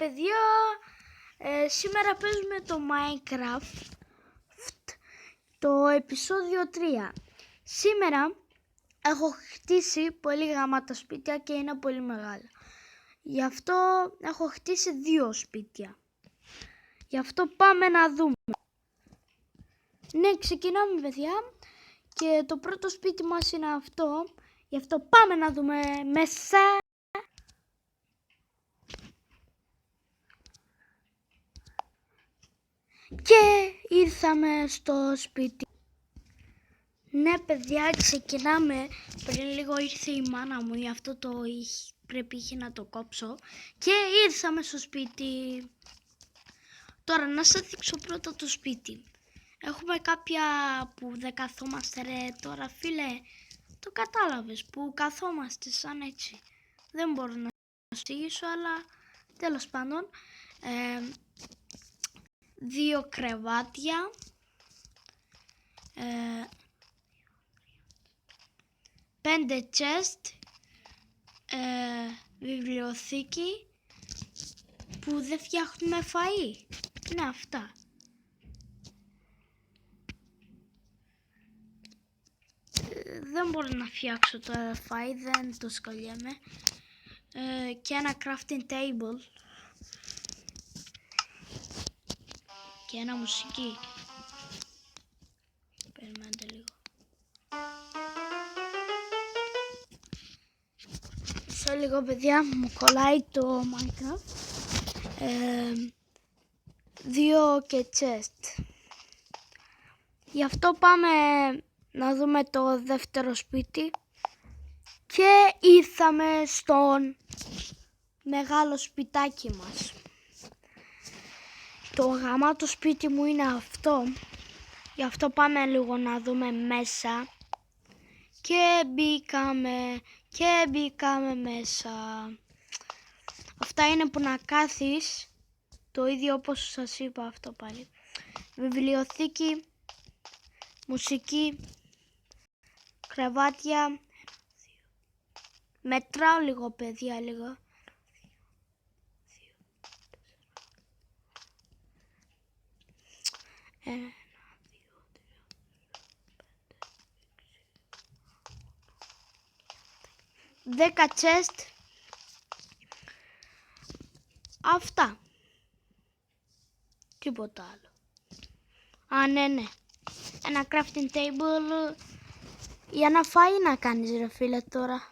παιδιά, σήμερα παίζουμε το Minecraft, το επεισόδιο 3. Σήμερα έχω χτίσει πολύ γαμάτα σπίτια και είναι πολύ μεγάλα. Γι' αυτό έχω χτίσει 2 σπίτια. Γι' αυτό πάμε να δούμε. Ναι, ξεκινάμε παιδιά και το πρώτο σπίτι μας είναι αυτό. Γι' αυτό πάμε να δούμε μέσα. Και ήρθαμε στο σπίτι. Ναι παιδιά, ξεκινάμε. Πριν λίγο ήρθε η μάνα μου, γι' αυτό πρέπει να το κόψω. Και ήρθαμε στο σπίτι. Τώρα να σας δείξω πρώτα το σπίτι. Έχουμε κάποια που δεν καθόμαστε ρε τώρα φίλε. Το κατάλαβες που καθόμαστε σαν έτσι. Δεν μπορώ να σας εξηγήσω αλλά τέλος πάντων. 2 κρεβάτια. 5 chest. Βιβλιοθήκη που δεν φτιάχνουμε φαΐ. Ναι, αυτά. Δεν μπορώ να φτιάξω το φαΐ, δεν το σκαλιέμαι. Και ένα crafting table. Και ένα μουσική. Περιμένετε λίγο. Σε λίγο παιδιά μου κολλάει το Minecraft. 2 και chest. Γι' αυτό πάμε να δούμε το δεύτερο σπίτι. Και ήρθαμε στον μεγάλο σπιτάκι μας. Το γαμάτο σπίτι μου είναι αυτό. Γι' αυτό πάμε λίγο να δούμε μέσα. Και μπήκαμε μέσα. Αυτά είναι που να κάθεις. Το ίδιο όπως σας είπα αυτό πάλι. Βιβλιοθήκη. Μουσική. Κρεβάτια. Μετράω λίγο παιδιά λίγο. 10 chest. Αυτά. Τίποτα άλλο. Α, ναι. Ένα crafting table. Για να φάει να κάνεις ρε φίλε τώρα.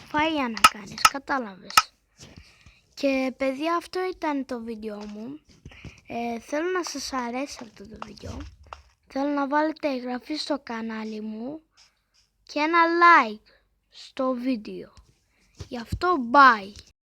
Φάει για να κάνεις, κατάλαβες. Και παιδιά αυτό ήταν το βίντεο μου. Θέλω να σας αρέσει αυτό το βίντεο. Θέλω να βάλετε εγγραφή στο κανάλι μου. Και ένα like στο βίντεο. Γι' αυτό bye.